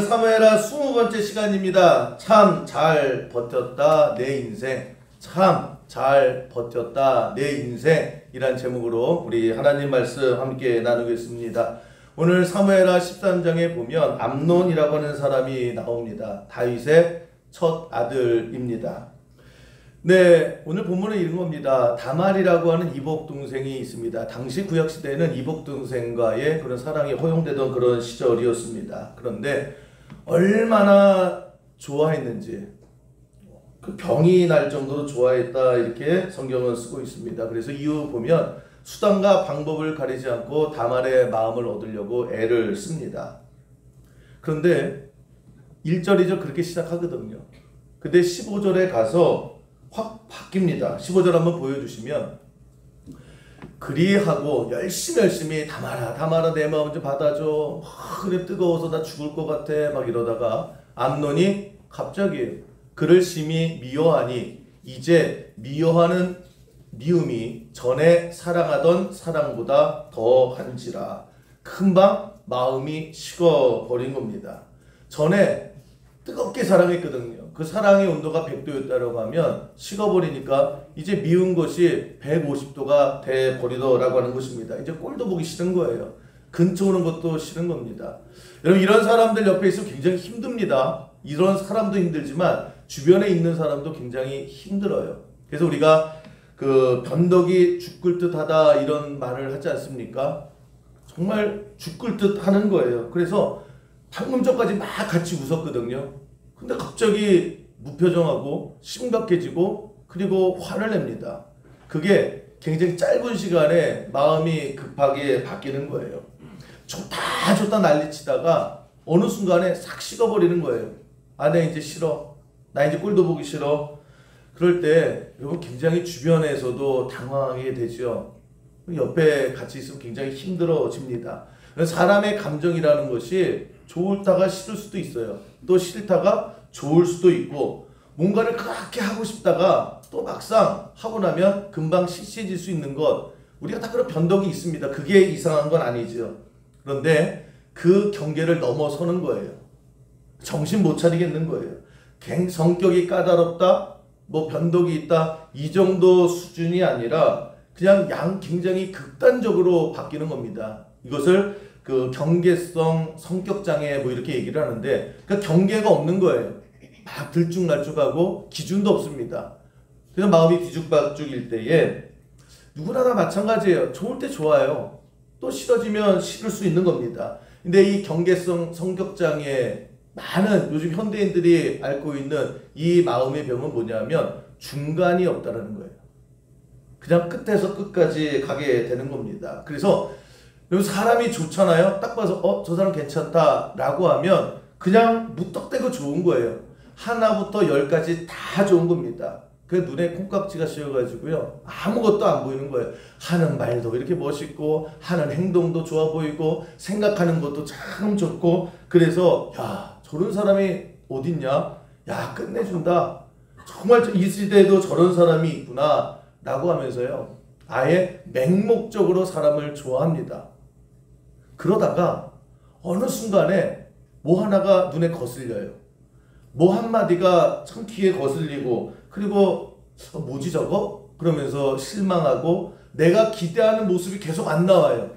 사무엘하 20번째 시간입니다. 참 잘 버텼다 내 인생. 참 잘 버텼다 내 인생이란 제목으로 우리 하나님 말씀 함께 나누겠습니다. 오늘 사무엘하 13장에 보면 암논이라고 하는 사람이 나옵니다. 다윗의 첫 아들입니다. 네, 오늘 본문은 이런 겁니다. 다말이라고 하는 이복 동생이 있습니다. 당시 구약 시대에는 이복 동생과의 그런 사랑이 허용되던 그런 시절이었습니다. 그런데 얼마나 좋아했는지, 그 병이 날 정도로 좋아했다 이렇게 성경은 쓰고 있습니다. 그래서 이후 보면 수단과 방법을 가리지 않고 다말의 마음을 얻으려고 애를 씁니다. 그런데 1절이죠. 그렇게 시작하거든요. 근데 15절에 가서 확 바뀝니다. 15절 한번 보여주시면, 그리하고 열심히 다말아 내 마음 좀 받아줘. 그래 뜨거워서 나 죽을 것 같아 막 이러다가 암논이 갑자기 그를 심히 미워하니 이제 미워하는 미움이 전에 사랑하던 사랑보다 더한지라. 금방 마음이 식어버린 겁니다. 전에 뜨겁게 사랑했거든요. 그 사랑의 온도가 100도였다고 하면 식어버리니까 이제 미운 것이 150도가 돼버리더라고 하는 것입니다. 이제 꼴도 보기 싫은 거예요. 근처 오는 것도 싫은 겁니다. 여러분, 이런 사람들 옆에 있으면 굉장히 힘듭니다. 이런 사람도 힘들지만 주변에 있는 사람도 굉장히 힘들어요. 그래서 우리가 그 변덕이 죽을 듯 하다 이런 말을 하지 않습니까? 정말 죽을 듯 하는 거예요. 그래서 방금 전까지 막 같이 웃었거든요. 근데 갑자기 무표정하고 심각해지고 그리고 화를 냅니다. 그게 굉장히 짧은 시간에 마음이 급하게 바뀌는 거예요. 좋다 난리치다가 어느 순간에 싹 식어버리는 거예요. 아, 내 이제 싫어. 나 이제 꼴도 보기 싫어. 그럴 때 여러분 굉장히 주변에서도 당황하게 되죠. 옆에 같이 있으면 굉장히 힘들어집니다. 사람의 감정이라는 것이 좋다가 싫을 수도 있어요. 또 싫다가 좋을 수도 있고, 뭔가를 그렇게 하고 싶다가 또 막상 하고 나면 금방 시시해질 수 있는 것, 우리가 다 그런 변덕이 있습니다. 그게 이상한 건 아니죠. 그런데 그 경계를 넘어서는 거예요. 정신 못 차리겠는 거예요. 성격이 까다롭다, 뭐 변덕이 있다, 이 정도 수준이 아니라 그냥 굉장히 극단적으로 바뀌는 겁니다. 이것을 그 경계성 성격장애 뭐 이렇게 얘기를 하는데, 그러니까 경계가 없는 거예요. 막 들쭉날쭉하고 기준도 없습니다. 그래서 마음이 뒤죽박죽일 때에 누구나 다 마찬가지예요. 좋을 때 좋아요. 또 싫어지면 싫을 수 있는 겁니다. 근데 이 경계성 성격장애, 많은 요즘 현대인들이 앓고 있는 이 마음의 병은 뭐냐면 중간이 없다라는 거예요. 그냥 끝에서 끝까지 가게 되는 겁니다. 그래서 사람이 좋잖아요. 딱 봐서 저 사람 괜찮다 라고 하면 그냥 무턱대고 좋은 거예요. 하나부터 열까지 다 좋은 겁니다. 그 눈에 콩깍지가 씌어가지고요, 아무것도 안 보이는 거예요. 하는 말도 이렇게 멋있고, 하는 행동도 좋아 보이고, 생각하는 것도 참 좋고, 그래서 야, 저런 사람이 어딨냐? 야, 끝내준다. 정말 이 시대에도 저런 사람이 있구나 라고 하면서요, 아예 맹목적으로 사람을 좋아합니다. 그러다가 어느 순간에 뭐 하나가 눈에 거슬려요. 뭐 한마디가 참 귀에 거슬리고, 그리고 뭐지 저거? 그러면서 실망하고 내가 기대하는 모습이 계속 안 나와요.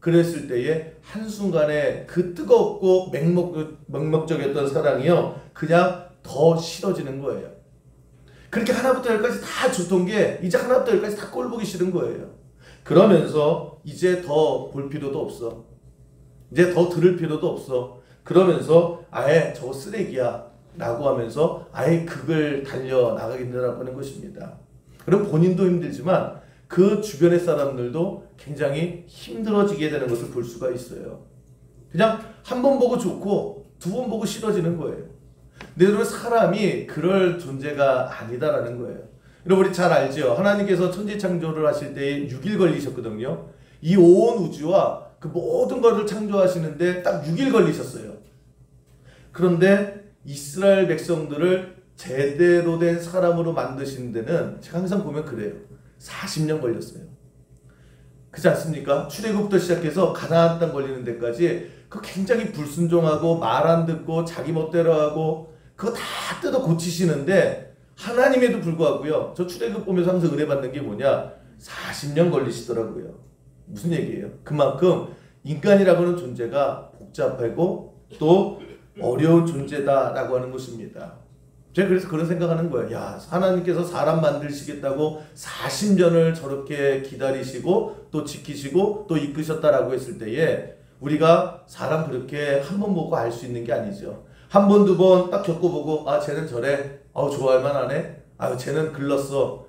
그랬을 때에 한순간에 그 뜨겁고 맹목적이었던 사랑이요, 그냥 더 싫어지는 거예요. 그렇게 하나부터 열까지 다 좋던 게 이제 하나부터 열까지 다 꼴 보기 싫은 거예요. 그러면서 이제 더 볼 필요도 없어. 이제 더 들을 필요도 없어. 그러면서 아예 저거 쓰레기야 라고 하면서 아예 극을 달려나가겠다라고 하는 것입니다. 그럼 본인도 힘들지만 그 주변의 사람들도 굉장히 힘들어지게 되는 것을 볼 수가 있어요. 그냥 한 번 보고 좋고 두 번 보고 싫어지는 거예요. 근데 여러분, 사람이 그럴 존재가 아니다라는 거예요. 여러분, 우리 잘 알죠? 하나님께서 천지 창조를 하실 때 6일 걸리셨거든요. 이 온 우주와 그 모든 것을 창조하시는데 딱 6일 걸리셨어요. 그런데 이스라엘 백성들을 제대로 된 사람으로 만드시는 데는 제가 항상 보면 그래요. 40년 걸렸어요. 그렇지 않습니까? 출애굽부터 시작해서 가나안 땅 걸리는 데까지 그 굉장히 불순종하고 말 안 듣고 자기 멋대로 하고 그거 다 뜯어 고치시는데 하나님에도 불구하고요. 저 출애굽 보면서 항상 은혜 받는 게 뭐냐? 40년 걸리시더라고요. 무슨 얘기예요? 그만큼 인간이라고 하는 존재가 복잡하고 또 어려운 존재다라고 하는 것입니다. 제가 그래서 그런 생각하는 거예요. 야, 하나님께서 사람 만드시겠다고 40년을 저렇게 기다리시고 또 지키시고 또 이끄셨다라고 했을 때에 우리가 사람 그렇게 한 번 보고 알 수 있는 게 아니죠. 한 번, 두 번 딱 겪어보고 아, 쟤는 저래. 좋아할 만하네. 쟤는 글렀어.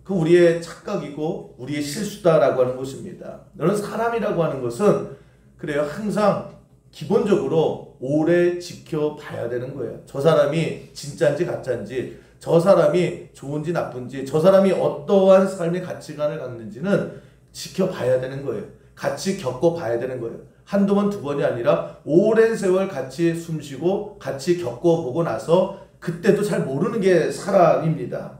그 우리의 착각이고 우리의 실수다라고 하는 것입니다. 너는 사람이라고 하는 것은 그래요. 항상 기본적으로 오래 지켜봐야 되는 거예요. 저 사람이 진짜인지 가짜인지, 저 사람이 좋은지 나쁜지, 저 사람이 어떠한 삶의 가치관을 갖는지는 지켜봐야 되는 거예요. 같이 겪어봐야 되는 거예요. 한두 번, 두 번이 아니라 오랜 세월 같이 숨쉬고 같이 겪어보고 나서 그때도 잘 모르는 게 사람입니다.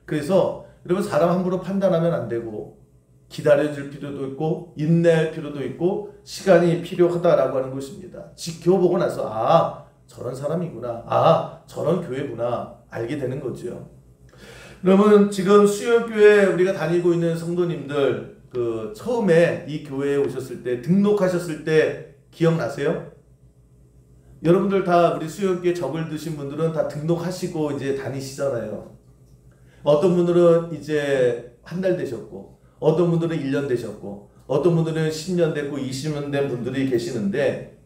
그래서 여러분 사람 함부로 판단하면 안 되고 기다려줄 필요도 있고 인내할 필요도 있고 시간이 필요하다라고 하는 것입니다. 지켜보고 나서 저런 사람이구나, 저런 교회구나 알게 되는 거죠. 그러면 지금 수영교회 우리가 다니고 있는 성도님들 처음에 이 교회에 오셨을 때 등록하셨을 때 기억나세요? 여러분들 다 우리 수영교회 적을 드신 분들은 다 등록하시고 이제 다니시잖아요. 어떤 분들은 이제 한 달 되셨고 어떤 분들은 1년 되셨고 어떤 분들은 10년 됐고 20년 된 분들이 계시는데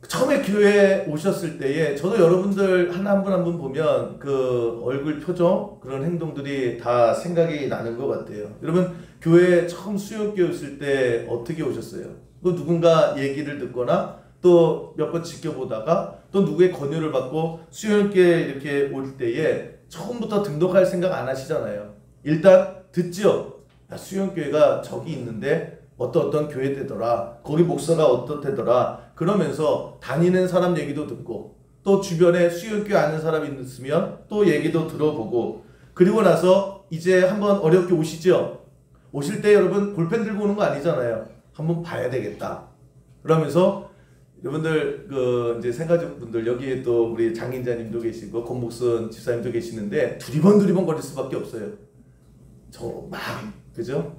처음에 교회에 오셨을 때에 저도 여러분들 한 분 한 분 보면 그 얼굴 표정 그런 행동들이 다 생각이 나는 것 같아요. 여러분 교회에 처음 수영교회 오실 때 어떻게 오셨어요? 또 누군가 얘기를 듣거나 또 몇 번 지켜보다가 또 누구의 권유를 받고 수영교회 이렇게 올 때에 처음부터 등록할 생각 안 하시잖아요. 일단 듣죠. 수영교회가 저기 있는데 어떤 교회되더라. 거기 목사가 어떻대더라. 그러면서 다니는 사람 얘기도 듣고 또 주변에 수영교회 아는 사람이 있으면 또 얘기도 들어보고 그리고 나서 이제 한번 어렵게 오시죠. 오실 때 여러분 볼펜 들고 오는 거 아니잖아요. 한번 봐야 되겠다. 그러면서 여러분들 이제 생가족분들 여기에 또 우리 장인자님도 계시고 권목순 집사님도 계시는데 두리번 거릴 수밖에 없어요. 그죠?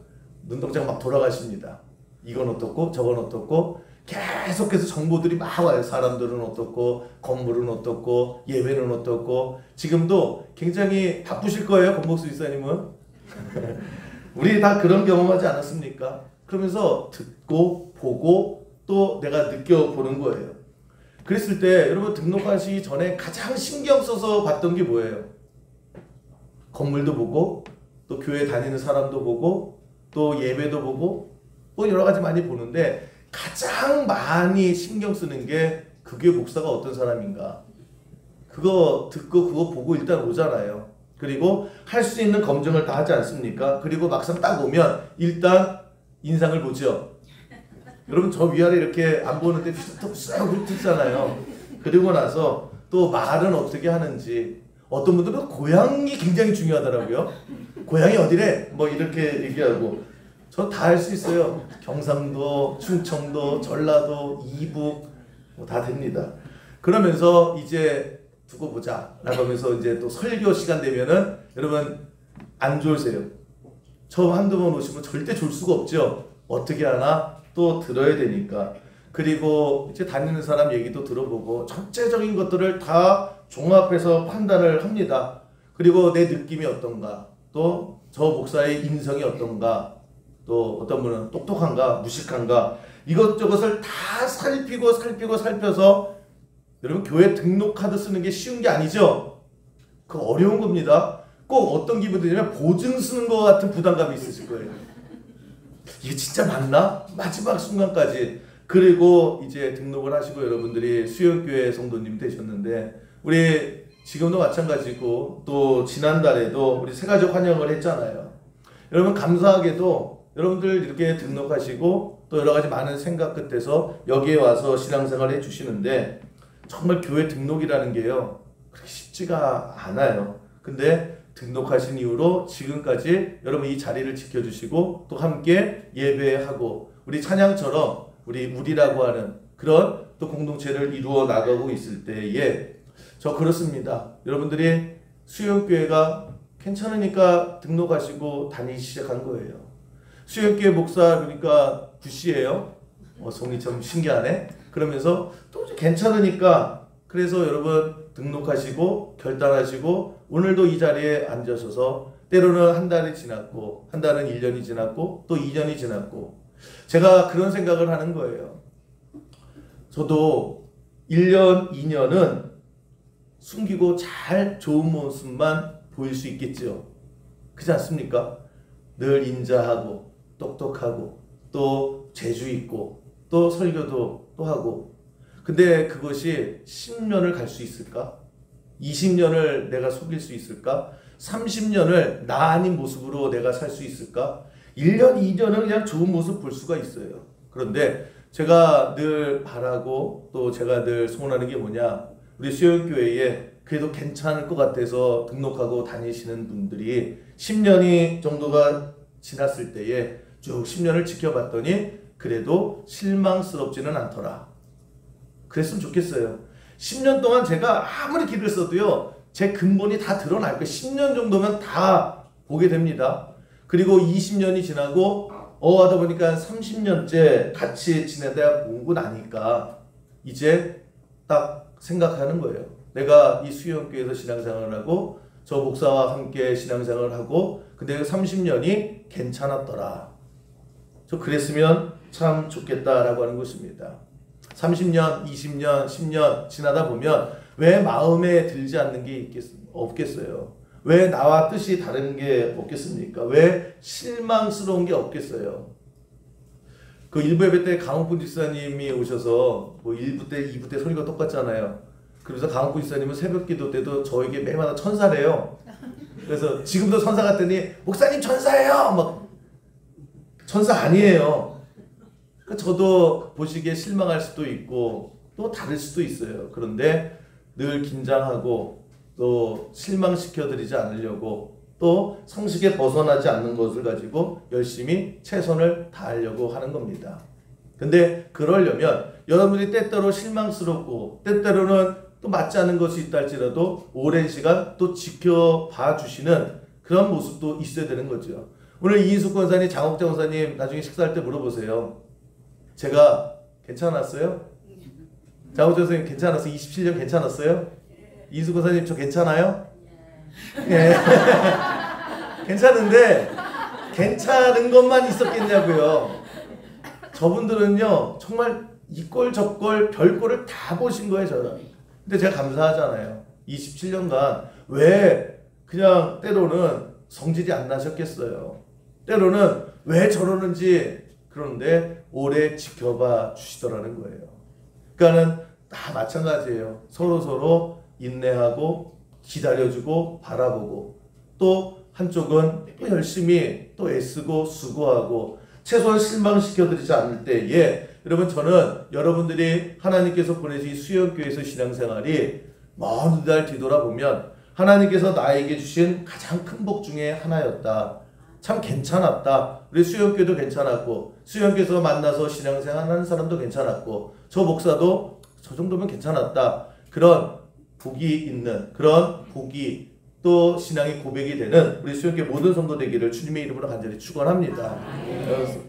눈동자가 막 돌아가십니다. 이건 어떻고 저건 어떻고 계속해서 정보들이 막 와요. 사람들은 어떻고 건물은 어떻고 예배는 어떻고 지금도 굉장히 바쁘실 거예요. 권목순 집사님은. 우리 다 그런 경험하지 않았습니까? 그러면서 듣고 보고 또 내가 느껴보는 거예요. 그랬을 때 여러분 등록하시기 전에 가장 신경 써서 봤던 게 뭐예요? 건물도 보고 또 교회 다니는 사람도 보고 또 예배도 보고 또 여러 가지 많이 보는데 가장 많이 신경 쓰는 게 그 교회 목사가 어떤 사람인가 그거 듣고 그거 보고 일단 오잖아요. 그리고 할 수 있는 검증을 다 하지 않습니까? 그리고 막상 딱 오면 일단 인상을 보죠. 여러분 저 위아래 이렇게 안 보는데 쓱 훑잖아요. 그리고 나서 또 말은 어떻게 하는지 어떤 분들은 고향이 굉장히 중요하더라고요. 고향이 어디래? 뭐 이렇게 얘기하고 저 다 할 수 있어요. 경상도, 충청도, 전라도, 이북 뭐 다 됩니다. 그러면서 이제 두고 보자 라고 하면서 이제 또 설교 시간 되면은 여러분 안 졸세요. 처음 한두 번 오시면 절대 졸 수가 없죠. 어떻게 하나 또 들어야 되니까. 그리고 이제 다니는 사람 얘기도 들어보고 전체적인 것들을 다 종합해서 판단을 합니다. 그리고 내 느낌이 어떤가, 또 저 목사의 인성이 어떤가, 또 어떤 분은 똑똑한가 무식한가 이것저것을 다 살펴서 여러분 교회 등록카드 쓰는 게 쉬운 게 아니죠. 그거 어려운 겁니다. 꼭 어떤 기분이 드냐면 보증 쓰는 것 같은 부담감이 있으실 거예요. 이게 진짜 맞나? 마지막 순간까지. 그리고 이제 등록을 하시고 여러분들이 수영교회 성도님 되셨는데 우리 지금도 마찬가지고 또 지난달에도 우리 새가족 환영을 했잖아요. 여러분 감사하게도 여러분들 이렇게 등록하시고 또 여러 가지 많은 생각 끝에서 여기에 와서 신앙생활 해주시는데 정말 교회 등록이라는 게요 그렇게 쉽지가 않아요. 근데 등록하신 이후로 지금까지 여러분 이 자리를 지켜주시고 또 함께 예배하고 우리 찬양처럼 우리라고 하는 그런 또 공동체를 이루어 나가고 있을 때에 저 그렇습니다. 여러분들이 수영교회가 괜찮으니까 등록하시고 다니기 시작한 거예요. 수영교회 목사 그러니까 굿이에요. 성이 참 신기하네. 그러면서 또 괜찮으니까 그래서 여러분 등록하시고 결단하시고 오늘도 이 자리에 앉으셔서 때로는 한 달이 지났고 한 달은 1년이 지났고 또 2년이 지났고 제가 그런 생각을 하는 거예요. 저도 1년, 2년은 숨기고 잘 좋은 모습만 보일 수 있겠죠. 그렇지 않습니까? 늘 인자하고 똑똑하고 또 재주 있고 또 설교도 또 하고 근데 그것이 10년을 갈 수 있을까? 20년을 내가 속일 수 있을까? 30년을 나 아닌 모습으로 내가 살 수 있을까? 1년, 2년은 그냥 좋은 모습 볼 수가 있어요. 그런데 제가 늘 바라고 또 제가 늘 소원하는 게 뭐냐? 우리 수영교회에 그래도 괜찮을 것 같아서 등록하고 다니시는 분들이 10년이 정도가 지났을 때에 쭉 10년을 지켜봤더니 그래도 실망스럽지는 않더라. 그랬으면 좋겠어요. 10년 동안 제가 아무리 길을 써도요. 제 근본이 다 드러날 거예요. 10년 정도면 다 보게 됩니다. 그리고 20년이 지나고 하다 보니까 30년째 같이 지내다 보고 나니까 이제 딱 생각하는 거예요. 내가 이 수영교회에서 신앙생활을 하고 저 목사와 함께 신앙생활을 하고 근데 30년이 괜찮았더라. 저 그랬으면 참 좋겠다라고 하는 것입니다. 30년, 20년, 10년 지나다 보면 왜 마음에 들지 않는 게 없겠어요? 왜 나와 뜻이 다른 게 없겠습니까? 왜 실망스러운 게 없겠어요? 그 1부 예배 때 강옥분 집사님이 오셔서 뭐 1부 때, 2부 때 소리가 똑같잖아요. 그래서 강옥분 집사님은 새벽 기도 때도 저에게 매일마다 천사래요. 그래서 지금도 천사 같더니 목사님 천사예요! 막 천사 아니에요. 저도 보시기에 실망할 수도 있고 또 다를 수도 있어요. 그런데 늘 긴장하고 또 실망시켜드리지 않으려고 또 상식에 벗어나지 않는 것을 가지고 열심히 최선을 다하려고 하는 겁니다. 근데 그러려면 여러분들이 때때로 실망스럽고 때때로는 또 맞지 않은 것이 있다 할지라도 오랜 시간 또 지켜봐 주시는 그런 모습도 있어야 되는 거죠. 오늘 이인숙 권사님, 장옥재 권사님 나중에 식사할 때 물어보세요. 제가 괜찮았어요? 장옥재 권사님 괜찮았어요? 27년 괜찮았어요? 이인숙 권사님 저 괜찮아요? 예. 괜찮은데 괜찮은 것만 있었겠냐고요. 저분들은요 정말 이꼴 저꼴 별꼴을 다 보신 거예요. 저는. 근데 제가 감사하잖아요. 27년간 왜 그냥 때로는 성질이 안 나셨겠어요. 때로는 왜 저러는지 그런데 오래 지켜봐 주시더라는 거예요. 그러니까는 다 마찬가지예요. 서로 인내하고 기다려주고 바라보고 또 한쪽은 또 열심히 또 애쓰고 수고하고 최소한 실망시켜드리지 않을 때에 여러분 저는 여러분들이 하나님께서 보내신 수영교회에서 신앙생활이 먼 날 뒤돌아보면 하나님께서 나에게 주신 가장 큰 복 중에 하나였다. 참 괜찮았다. 우리 수영교회도 괜찮았고 수영교회에서 만나서 신앙생활하는 사람도 괜찮았고 저 목사도 저 정도면 괜찮았다. 그런 복이 있는 그런 복이 또 신앙의 고백이 되는 우리 수영교회 모든 성도 되기를 주님의 이름으로 간절히 축원합니다.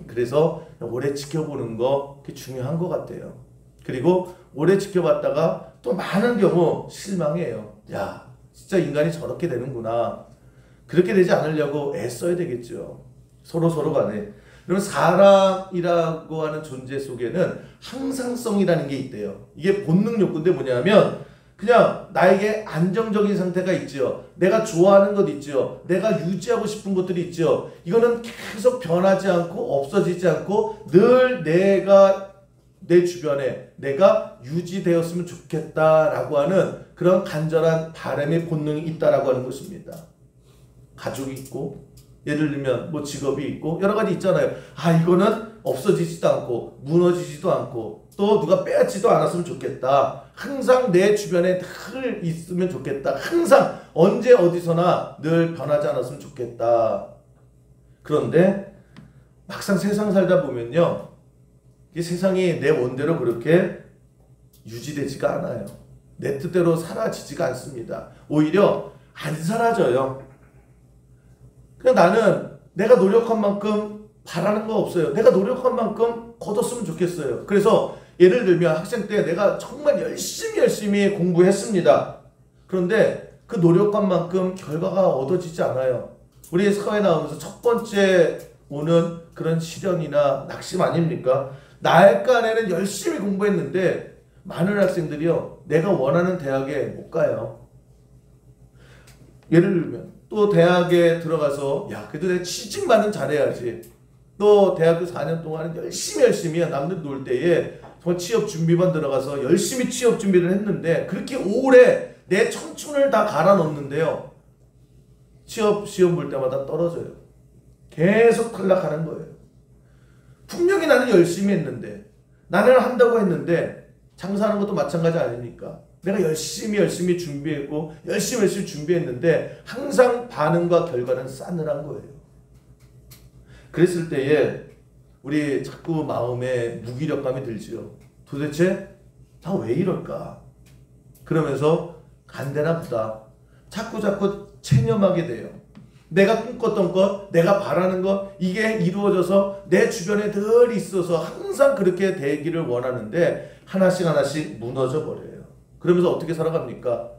그래서 오래 지켜보는 거 그게 중요한 것 같아요. 그리고 오래 지켜봤다가 또 많은 경우 실망해요. 야 진짜 인간이 저렇게 되는구나. 그렇게 되지 않으려고 애써야 되겠죠. 서로 간에. 여러분 사람이라고 하는 존재 속에는 항상성이라는 게 있대요. 이게 본능 욕구인데 뭐냐면 그냥 나에게 안정적인 상태가 있죠. 내가 좋아하는 것 있죠. 내가 유지하고 싶은 것들이 있죠. 이거는 계속 변하지 않고 없어지지 않고 늘 내 주변에 내가 유지되었으면 좋겠다라고 하는 그런 간절한 바람의 본능이 있다라고 하는 것입니다. 가족이 있고 예를 들면 뭐 직업이 있고 여러 가지 있잖아요. 이거는 없어지지도 않고 무너지지도 않고 또 누가 빼앗지도 않았으면 좋겠다. 항상 내 주변에 늘 있으면 좋겠다. 항상 언제 어디서나 늘 변하지 않았으면 좋겠다. 그런데 막상 세상 살다 보면요. 이 세상이 내 원대로 그렇게 유지되지가 않아요. 내 뜻대로 사라지지가 않습니다. 오히려 안 사라져요. 그냥 나는 내가 노력한 만큼 바라는 거 없어요. 내가 노력한 만큼 거뒀으면 좋겠어요. 그래서 예를 들면 학생 때 내가 정말 열심히 공부했습니다. 그런데 그 노력한 만큼 결과가 얻어지지 않아요. 우리 사회 나오면서 첫 번째 오는 그런 시련이나 낙심 아닙니까? 나일간에는 열심히 공부했는데 많은 학생들이요, 내가 원하는 대학에 못 가요. 예를 들면 또 대학에 들어가서 야, 그래도 내가 취직만은 잘해야지. 또 대학교 4년 동안 열심히 남들 놀 때에 정말 취업 준비반 들어가서 열심히 취업 준비를 했는데 그렇게 오래 내 청춘을 다 갈아 넣었는데요, 취업 시험 볼 때마다 떨어져요. 계속 탈락하는 거예요. 분명히 나는 열심히 했는데, 나는 한다고 했는데, 장사하는 것도 마찬가지 아닙니까? 내가 열심히 준비했고 열심히 준비했는데 항상 반응과 결과는 싸늘한 거예요. 그랬을 때에 우리 자꾸 마음에 무기력감이 들지요. 도대체 나 왜 이럴까? 그러면서 안 되나 보다. 자꾸 체념하게 돼요. 내가 꿈꿨던 것, 내가 바라는 것, 이게 이루어져서 내 주변에 늘 있어서 항상 그렇게 되기를 원하는데 하나씩 무너져 버려요. 그러면서 어떻게 살아갑니까?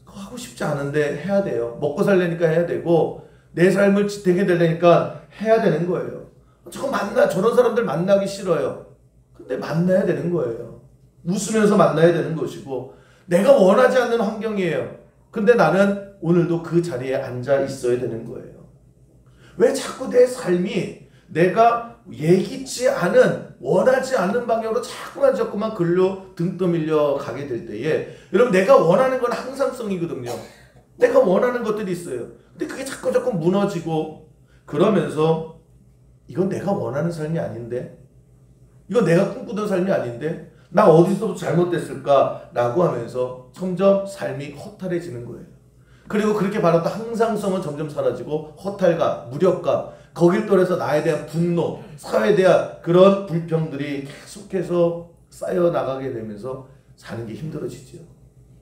하고 싶지 않은데 해야 돼요. 먹고 살려니까 해야 되고 내 삶을 지탱해 되려니까 해야 되는 거예요. 저런 사람들 만나기 싫어요. 근데 만나야 되는 거예요. 웃으면서 만나야 되는 것이고 내가 원하지 않는 환경이에요. 근데 나는 오늘도 그 자리에 앉아 있어야 되는 거예요. 왜 자꾸 내 삶이 내가 예기치 않은, 원하지 않는 방향으로 자꾸만 글로 등 떠밀려 가게 될 때에, 여러분, 내가 원하는 건 항상성이거든요. 내가 원하는 것들이 있어요. 근데 그게 자꾸 무너지고 그러면서 이건 내가 원하는 삶이 아닌데, 이건 내가 꿈꾸던 삶이 아닌데, 나 어디서부터 잘못됐을까라고 하면서 점점 삶이 허탈해지는 거예요. 그리고 그렇게 바랐던 항상성은 점점 사라지고 허탈감, 무력감, 거길 떠나서 나에 대한 분노, 사회에 대한 그런 불평들이 계속해서 쌓여 나가게 되면서 사는 게 힘들어지죠.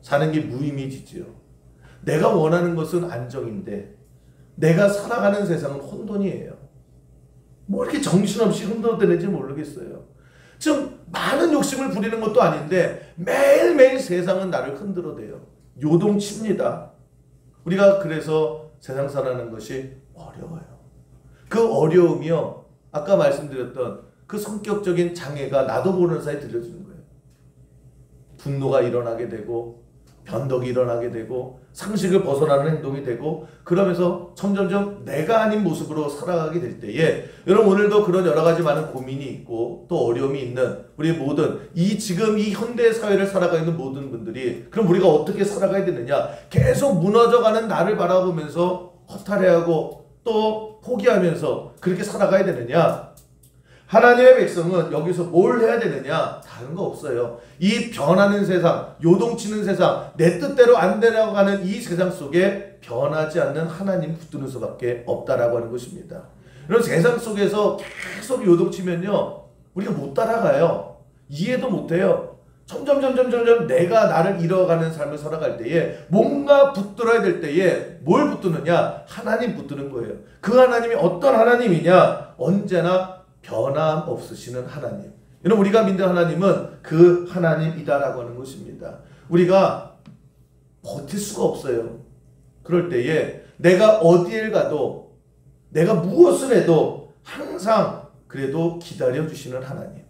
사는 게 무의미해지죠. 내가 원하는 것은 안정인데 내가 살아가는 세상은 혼돈이에요. 뭐 이렇게 정신없이 흔들어대는지 모르겠어요. 좀 많은 욕심을 부리는 것도 아닌데 매일매일 세상은 나를 흔들어대요. 요동칩니다. 우리가 그래서 세상 살아가는 것이 어려워요. 그 어려움이요, 아까 말씀드렸던 그 성격적인 장애가 나도 모르는 사이에 들려주는 거예요. 분노가 일어나게 되고 변덕이 일어나게 되고 상식을 벗어나는 행동이 되고 그러면서 점점점 내가 아닌 모습으로 살아가게 될 때에, 여러분 오늘도 그런 여러 가지 많은 고민이 있고 또 어려움이 있는 우리 모든 지금 이 현대 사회를 살아가고 있는 모든 분들이, 그럼 우리가 어떻게 살아가야 되느냐? 계속 무너져가는 나를 바라보면서 허탈해하고 또 포기하면서 그렇게 살아가야 되느냐? 하나님의 백성은 여기서 뭘 해야 되느냐? 다른 거 없어요. 이 변하는 세상, 요동치는 세상, 내 뜻대로 안 되려가는 이 세상 속에 변하지 않는 하나님 붙드는 수밖에 없다라고 하는 것입니다. 이런 세상 속에서 계속 요동치면요, 우리가 못 따라가요. 이해도 못해요. 점점 내가 나를 잃어가는 삶을 살아갈 때에 뭔가 붙들어야 될 때에 뭘 붙드느냐? 하나님 붙드는 거예요. 그 하나님이 어떤 하나님이냐? 언제나 변함없으시는 하나님. 여러분, 우리가 믿는 하나님은 그 하나님이다라고 하는 것입니다. 우리가 버틸 수가 없어요. 그럴 때에 내가 어디에 가도, 내가 무엇을 해도 항상 그래도 기다려주시는 하나님.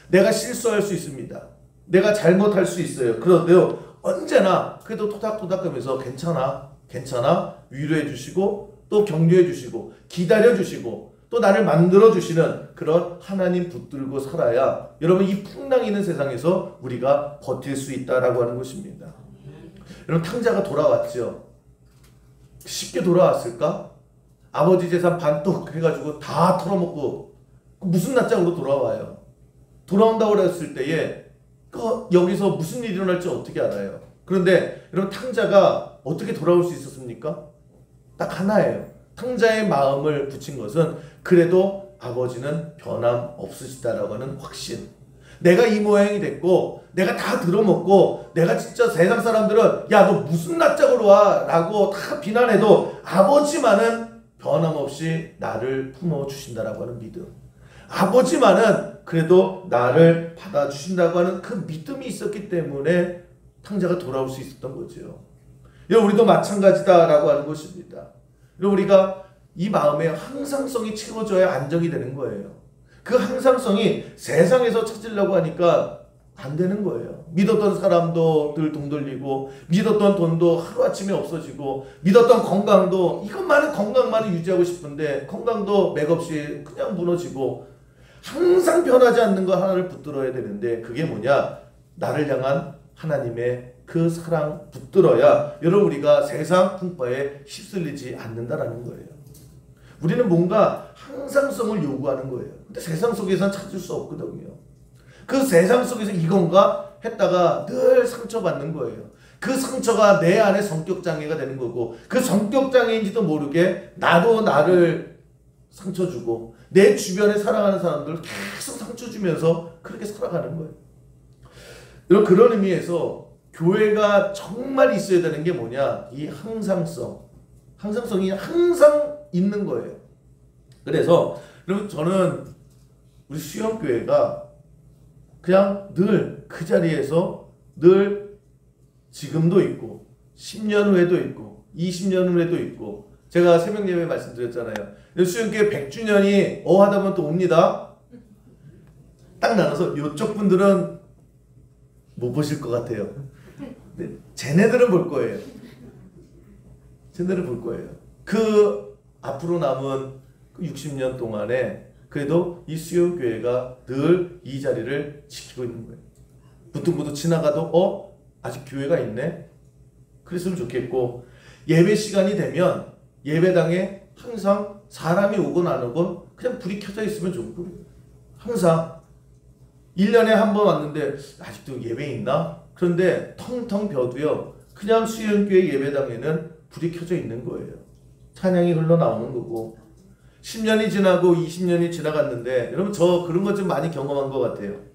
내가 실수할 수 있습니다. 내가 잘못할 수 있어요. 그런데요, 언제나 그래도 토닥토닥하면서 괜찮아 위로해 주시고 또 격려해 주시고 기다려 주시고 또 나를 만들어 주시는 그런 하나님 붙들고 살아야, 여러분, 이 풍랑 있는 세상에서 우리가 버틸 수 있다라고 하는 것입니다. 여러분, 탕자가 돌아왔죠. 쉽게 돌아왔을까? 아버지 재산 반뚝 해가지고 다 털어먹고 무슨 낯짝으로 돌아와요. 돌아온다고 그랬을 때에 여기서 무슨 일이 일어날지 어떻게 알아요? 그런데 여러분, 탕자가 어떻게 돌아올 수 있었습니까? 딱 하나예요. 탕자의 마음을 붙인 것은 그래도 아버지는 변함없으시다라고 하는 확신. 내가 이 모양이 됐고 내가 다 들어먹고 내가 진짜 세상 사람들은 야 너 무슨 낯짝으로 와 라고 다 비난해도 아버지만은 변함없이 나를 품어주신다라고 하는 믿음, 아버지만은 그래도 나를 받아주신다고 하는 그 믿음이 있었기 때문에 탕자가 돌아올 수 있었던 거죠. 우리도 마찬가지다라고 하는 것입니다. 우리가 이 마음에 항상성이 채워져야 안정이 되는 거예요. 그 항상성이 세상에서 찾으려고 하니까 안 되는 거예요. 믿었던 사람도 늘 돈 돌리고, 믿었던 돈도 하루아침에 없어지고, 믿었던 건강도 이것만은 건강만을 유지하고 싶은데 건강도 맥없이 그냥 무너지고, 항상 변하지 않는 거 하나를 붙들어야 되는데 그게 뭐냐? 나를 향한 하나님의 그 사랑 붙들어야 여러분 우리가 세상 풍파에 휩쓸리지 않는다라는 거예요. 우리는 뭔가 항상성을 요구하는 거예요. 근데 세상 속에서는 찾을 수 없거든요. 그 세상 속에서 이건가 했다가 늘 상처받는 거예요. 그 상처가 내 안에 성격장애가 되는 거고, 그 성격장애인지도 모르게 나도 나를 상처 주고 내 주변에 사랑하는 사람들 계속 상처 주면서 그렇게 살아가는 거예요. 여러분, 그런 의미에서 교회가 정말 있어야 되는 게 뭐냐? 이 항상성. 항상성이 항상 있는 거예요. 그래서 여러분, 저는 우리 수영교회가 그냥 늘 그 자리에서 늘 지금도 있고 10년 후에도 있고 20년 후에도 있고, 제가 새벽 예배 말씀드렸잖아요. 수영교회 100주년이 하다 보면 또 옵니다. 딱 나눠서 이쪽 분들은 못 보실 것 같아요. 근데 쟤네들은 볼 거예요. 쟤네들은 볼 거예요. 그 앞으로 남은 60년 동안에 그래도 이 수영교회가 늘 이 자리를 지키고 있는 거예요. 부뚜부뚜 지나가도 아직 교회가 있네? 그랬으면 좋겠고, 예배 시간이 되면 예배당에 항상 사람이 오건 안 오건 그냥 불이 켜져 있으면 좋고, 항상 1년에 한 번 왔는데 아직도 예배 있나? 그런데 텅텅 벼도요 그냥 수영교회 예배당에는 불이 켜져 있는 거예요. 찬양이 흘러나오는 거고, 10년이 지나고 20년이 지나갔는데, 여러분 저 그런 것 좀 많이 경험한 것 같아요.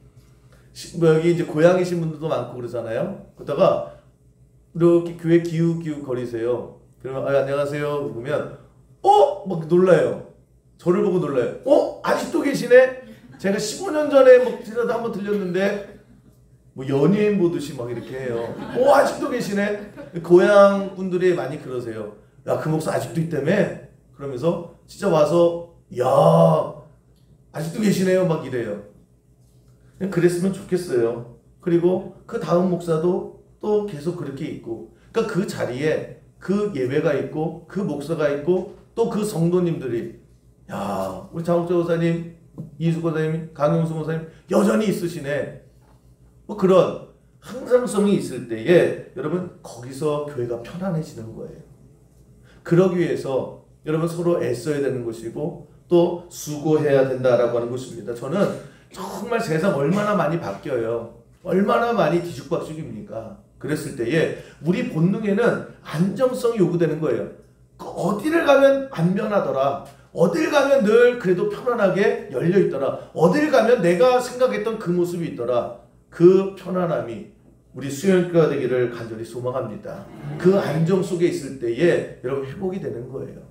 여기 이제 고향이신 분들도 많고 그러잖아요. 그러다가 이렇게 교회 기웃기웃 거리세요. 그러면 안녕하세요 그러면 막 놀라요. 저를 보고 놀라요. 아직도 계시네? 제가 15년 전에 뭐 지나다 한번 들렸는데 뭐 연예인 보듯이 막 이렇게 해요. 아직도 계시네? 고향 분들이 많이 그러세요. 야, 그 목사 아직도 있다며? 그러면서 진짜 와서 야, 아직도 계시네요 막 이래요. 그냥 그랬으면 좋겠어요. 그리고 그 다음 목사도 또 계속 그렇게 있고, 그러니까 그 자리에 그 예배가 있고 그 목사가 있고 또 그 성도님들이, 야, 우리 장욱재 목사님, 이수고 목사님, 강용수 목사님 여전히 있으시네. 뭐 그런 항상성이 있을 때에 여러분 거기서 교회가 편안해지는 거예요. 그러기 위해서 여러분 서로 애써야 되는 것이고 또 수고해야 된다라고 하는 것입니다. 저는 정말 세상 얼마나 많이 바뀌어요. 얼마나 많이 뒤죽박죽입니까? 그랬을 때에 우리 본능에는 안정성이 요구되는 거예요. 어디를 가면 안 변하더라. 어딜 가면 늘 그래도 편안하게 열려있더라. 어딜 가면 내가 생각했던 그 모습이 있더라. 그 편안함이 우리 수영교회가 되기를 간절히 소망합니다. 그 안정 속에 있을 때에 여러분 회복이 되는 거예요.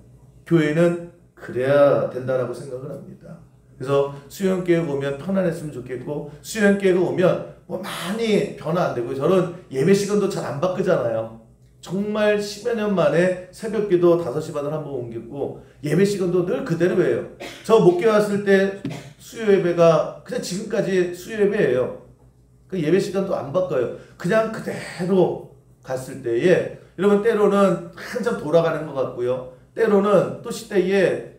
교회는 그래야 된다라고 생각을 합니다. 그래서 수영교회 오면 편안했으면 좋겠고, 수영교회가 오면 뭐 많이 변화 안 되고, 저는 예배 시간도 잘 안 바꾸잖아요. 정말 10여 년 만에 새벽기도 5시 반을 한번 옮겼고 예배 시간도 늘 그대로예요. 저 목회 왔을 때 수요 예배가 그냥 지금까지 수요 예배예요. 그 예배 시간도 안 바꿔요. 그냥 그대로 갔을 때에 여러분 때로는 한참 돌아가는 것 같고요. 때로는 또 시대에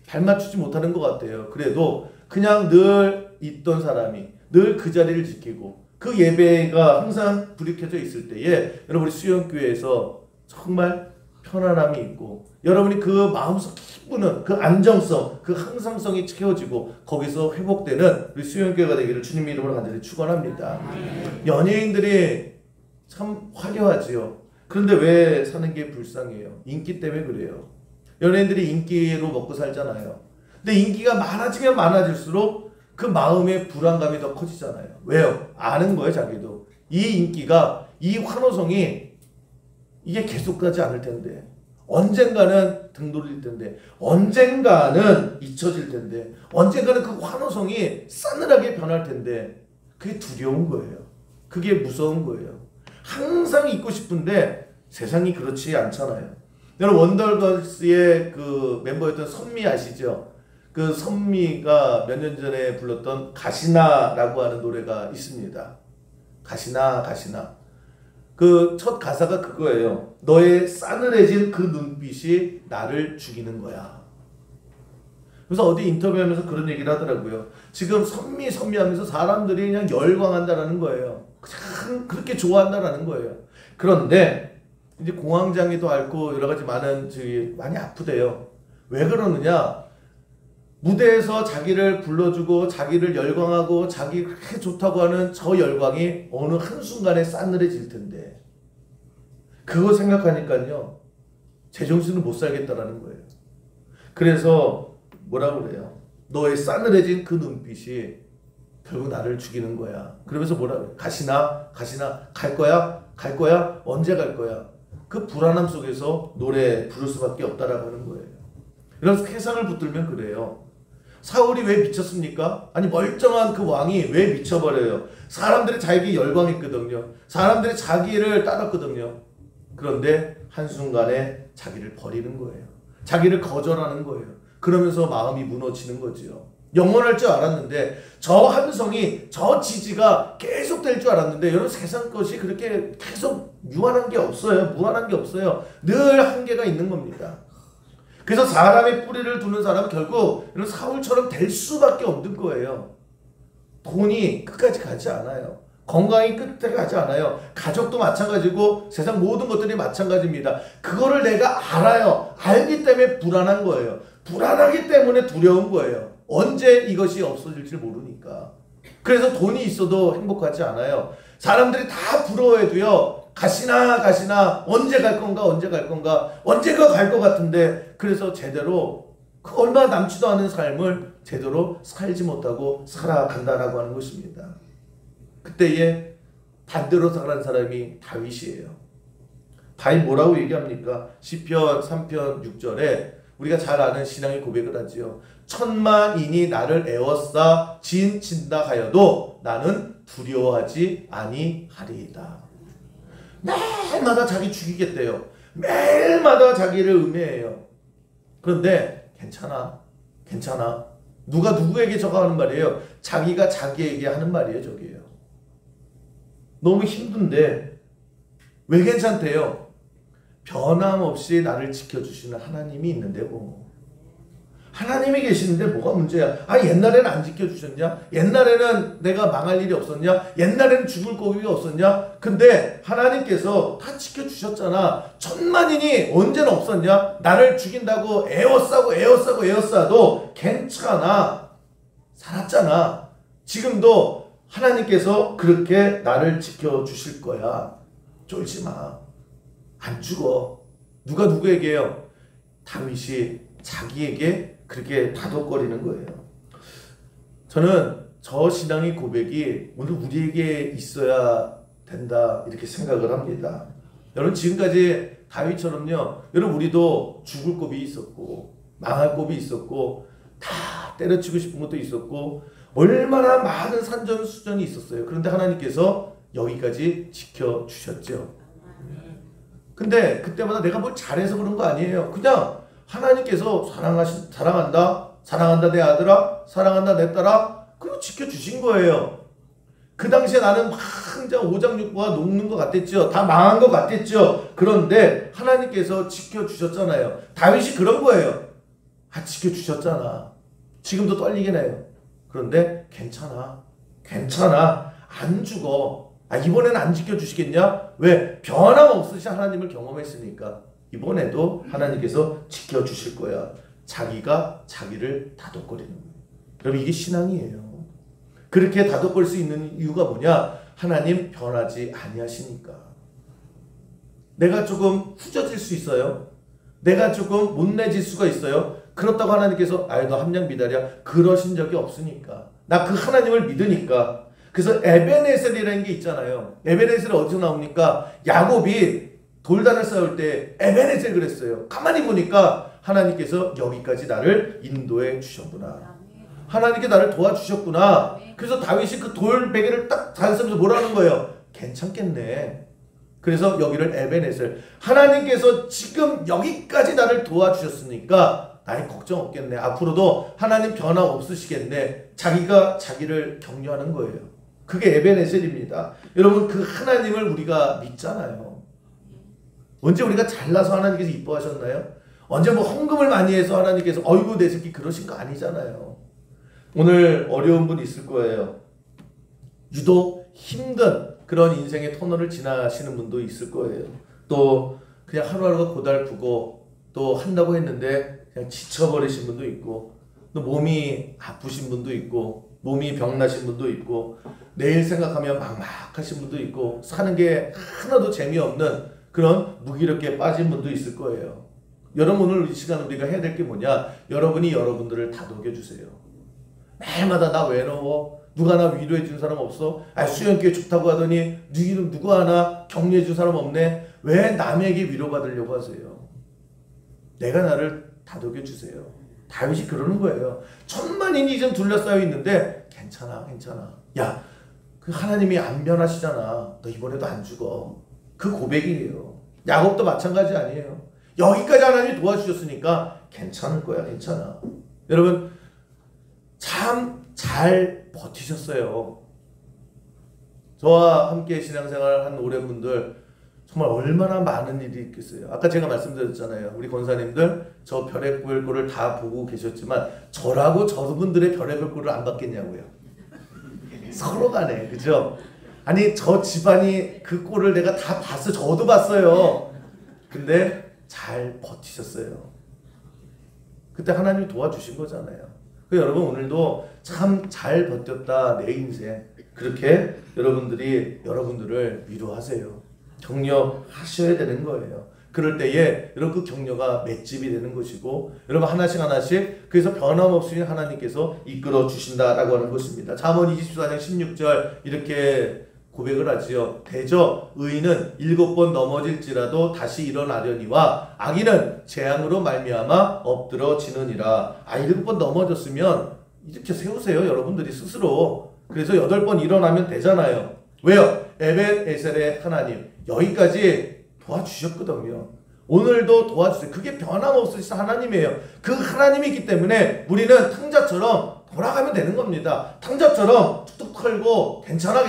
발 맞추지 못하는 것 같아요. 그래도 그냥 늘 있던 사람이 늘 그 자리를 지키고 그 예배가 항상 불이 켜져 있을 때에 여러분이 수영교회에서 정말 편안함이 있고 여러분이 그 마음속 기쁘는 그 안정성, 그 항상성이 채워지고 거기서 회복되는 우리 수영교회가 되기를 주님 이름으로 간절히 축원합니다. 연예인들이 참 화려하지요. 그런데 왜 사는 게 불쌍해요? 인기 때문에 그래요. 연예인들이 인기로 먹고 살잖아요. 근데 인기가 많아지면 많아질수록 그 마음의 불안감이 더 커지잖아요. 왜요? 아는 거예요, 자기도. 이 인기가, 이 환호성이 이게 계속가지 않을 텐데, 언젠가는 등 돌릴 텐데, 언젠가는 잊혀질 텐데, 언젠가는 그 환호성이 싸늘하게 변할 텐데, 그게 두려운 거예요. 그게 무서운 거예요. 항상 있고 싶은데 세상이 그렇지 않잖아요. 여러분, 원더걸스의 그 멤버였던 선미 아시죠? 그 선미가 몇 년 전에 불렀던 가시나라고 하는 노래가 있습니다. 가시나 가시나. 그 첫 가사가 그거예요. 너의 싸늘해진 그 눈빛이 나를 죽이는 거야. 그래서 어디 인터뷰하면서 그런 얘기를 하더라고요. 지금 선미 하면서 사람들이 그냥 열광한다라는 거예요. 그냥 그렇게 좋아한다라는 거예요. 그런데 이제 공황장애도 앓고 여러 가지 많은 많이 아프대요. 왜 그러느냐? 무대에서 자기를 불러주고 자기를 열광하고 자기 그렇게 좋다고 하는 저 열광이 어느 한순간에 싸늘해질 텐데, 그거 생각하니까요 제정신을 못 살겠다라는 거예요. 그래서 뭐라고 그래요? 너의 싸늘해진 그 눈빛이 결국 나를 죽이는 거야. 그러면서 뭐라고 그래요? 가시나 가시나 갈 거야? 갈 거야? 언제 갈 거야? 그 불안함 속에서 노래 부를 수밖에 없다라고 하는 거예요. 그래서 세상을 붙들면 그래요. 사울이 왜 미쳤습니까? 아니, 멀쩡한 그 왕이 왜 미쳐버려요? 사람들이 자기에게 열광했거든요. 사람들이 자기를 따랐거든요. 그런데 한순간에 자기를 버리는 거예요. 자기를 거절하는 거예요. 그러면서 마음이 무너지는 거죠. 영원할 줄 알았는데, 저 함성이, 저 지지가 계속 될 줄 알았는데, 여러분, 세상 것이 그렇게 계속 유한한 게 없어요. 무한한 게 없어요. 늘 한계가 있는 겁니다. 그래서 사람의 뿌리를 두는 사람은 결국 이런 사울처럼 될 수밖에 없는 거예요. 돈이 끝까지 가지 않아요. 건강이 끝까지 가지 않아요. 가족도 마찬가지고 세상 모든 것들이 마찬가지입니다. 그거를 내가 알아요. 알기 때문에 불안한 거예요. 불안하기 때문에 두려운 거예요. 언제 이것이 없어질지 모르니까. 그래서 돈이 있어도 행복하지 않아요. 사람들이 다 부러워해도요, 가시나 가시나 언제 갈 건가 언제 갈 건가 언제가 갈 것 같은데, 그래서 제대로 그 얼마 남지도 않은 삶을 제대로 살지 못하고 살아간다라고 하는 것입니다. 그때에 반대로 살아간 사람이 다윗이에요. 다윗 뭐라고 얘기합니까? 시편 3편 6절에 우리가 잘 아는 신앙의 고백을 하지요. 천만인이 나를 에워싸 진친다 하여도 나는 두려워하지 아니하리이다. 매일마다 자기 죽이겠대요. 매일마다 자기를 음해해요. 그런데 괜찮아. 누가 누구에게 저거 하는 말이에요? 자기가 자기에게 하는 말이에요. 저기에요. 너무 힘든데 왜 괜찮대요? 변함없이 나를 지켜주시는 하나님이 있는데 뭐. 하나님이 계시는데 뭐가 문제야? 아, 옛날에는 안 지켜주셨냐? 옛날에는 내가 망할 일이 없었냐? 옛날에는 죽을 고비가 없었냐? 근데 하나님께서 다 지켜주셨잖아. 천만인이 언제는 없었냐? 나를 죽인다고 에워싸도 괜찮아. 살았잖아. 지금도 하나님께서 그렇게 나를 지켜주실 거야. 쫄지 마. 안 죽어. 누가 누구에게요? 다윗이 자기에게 그렇게 다독거리는 거예요. 저는 저 신앙의 고백이 오늘 우리에게 있어야 된다, 이렇게 생각을 합니다. 여러분, 지금까지 다윗처럼요, 여러분, 우리도 죽을 고비 있었고 망할 고비 있었고 다 때려치고 싶은 것도 있었고 얼마나 많은 산전수전이 있었어요. 그런데 하나님께서 여기까지 지켜주셨죠. 근데 그때마다 내가 뭘 잘해서 그런 거 아니에요. 그냥 하나님께서 사랑한다 내 아들아, 사랑한다 내 딸아, 그리고 지켜주신 거예요. 그 당시에 나는 막 오장육부가 녹는 것 같았죠. 다 망한 것 같았죠. 그런데 하나님께서 지켜주셨잖아요. 다윗이 그런 거예요. 아, 지켜주셨잖아. 지금도 떨리긴 해요. 그런데 괜찮아. 안 죽어. 아, 이번에는 안 지켜주시겠냐? 왜? 변함없으신 하나님을 경험했으니까 이번에도 하나님께서 지켜주실 거야. 자기가 자기를 다독거리는 거예요. 여러분, 이게 신앙이에요. 그렇게 다독거릴 수 있는 이유가 뭐냐? 하나님 변하지 아니하시니까. 내가 조금 후져질 수 있어요. 내가 조금 못내질 수가 있어요. 그렇다고 하나님께서 아이 너 함량 미달이야, 그러신 적이 없으니까. 나 그 하나님을 믿으니까. 그래서 에베네셀이라는 게 있잖아요. 에베네셀이 어디서 나옵니까? 야곱이 돌단을 쌓을 때 에베네셀 그랬어요. 가만히 보니까 하나님께서 여기까지 나를 인도해 주셨구나. 하나님께 나를 도와주셨구나. 그래서 다윗이 그 돌베개를 딱 잡으면서 뭐라는 거예요? 괜찮겠네. 그래서 여기를 에베네셀. 하나님께서 지금 여기까지 나를 도와주셨으니까 나의 걱정 없겠네. 앞으로도 하나님 변화 없으시겠네. 자기가 자기를 격려하는 거예요. 그게 에베네셀입니다. 여러분 그 하나님을 우리가 믿잖아요. 언제 우리가 잘나서 하나님께서 이뻐하셨나요? 언제 뭐 헌금을 많이 해서 하나님께서 어이구 내 새끼 그러신 거 아니잖아요. 오늘 어려운 분 있을 거예요. 유독 힘든 그런 인생의 터널을 지나시는 분도 있을 거예요. 또 그냥 하루하루가 고달프고 또 한다고 했는데 그냥 지쳐버리신 분도 있고 또 몸이 아프신 분도 있고 몸이 병나신 분도 있고 내일 생각하면 막막하신 분도 있고 사는 게 하나도 재미없는 그런 무기력에 빠진 분도 있을 거예요. 여러분 오늘 이 시간 우리가 해야 될 게 뭐냐? 여러분이 여러분들을 다독여주세요. 매일마다 나 외로워. 누가 나 위로해 준 사람 없어? 수영교회 좋다고 하더니 누구 하나 격려해 준 사람 없네? 왜 남에게 위로받으려고 하세요? 내가 나를 다독여 주세요. 다윗이 그러는 거예요. 천만인이 지금 둘러싸여 있는데 괜찮아. 야, 그 하나님이 안 변하시잖아. 너 이번에도 안 죽어. 그 고백이에요. 야곱도 마찬가지 아니에요. 여기까지 하나님이 도와주셨으니까 괜찮을 거야. 괜찮아. 여러분 참 잘 버티셨어요. 저와 함께 신앙생활 한 오랜 분들 정말 얼마나 많은 일이 있겠어요. 아까 제가 말씀드렸잖아요. 우리 권사님들 저 별의별 꼴을 다 보고 계셨지만 저라고 저분들의 별의별 꼴을 안 봤겠냐고요. 서로 간에 그죠? 아니 저 집안이 그 꼴을 내가 다 봤어. 저도 봤어요. 근데 잘 버티셨어요. 그때 하나님이 도와주신 거잖아요. 여러분 오늘도 참 잘 버텼다 내 인생. 그렇게 여러분들이 여러분들을 위로하세요. 격려하셔야 되는 거예요. 그럴 때에 여러분 그 격려가 맷집이 되는 것이고 여러분 하나씩 그래서 변함없이 하나님께서 이끌어 주신다라고 하는 것입니다. 잠언 24장 16절 이렇게 고백을 하지요. 대저 의인은 7번 넘어질지라도 다시 일어나려니와 악인은 재앙으로 말미암아 엎드러지느니라. 7번 넘어졌으면 이렇게 세우세요. 여러분들이 스스로. 그래서 8번 일어나면 되잖아요. 왜요? 에벤에셀의 하나님 여기까지 도와주셨거든요. 오늘도 도와주세요. 그게 변함없으신 하나님이에요. 그 하나님이 있기 때문에 우리는 탕자처럼 돌아가면 되는 겁니다. 탕자처럼 툭툭 털고 괜찮아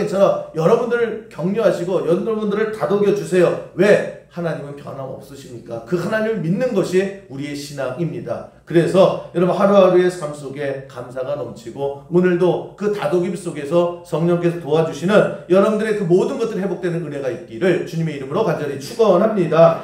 여러분들을 격려하시고 여러분들을 다독여 주세요. 왜? 하나님은 변함없으시니까. 그 하나님을 믿는 것이 우리의 신앙입니다. 그래서 여러분 하루하루의 삶 속에 감사가 넘치고 오늘도 그 다독임 속에서 성령께서 도와주시는 여러분들의 그 모든 것들이 회복되는 은혜가 있기를 주님의 이름으로 간절히 축원합니다.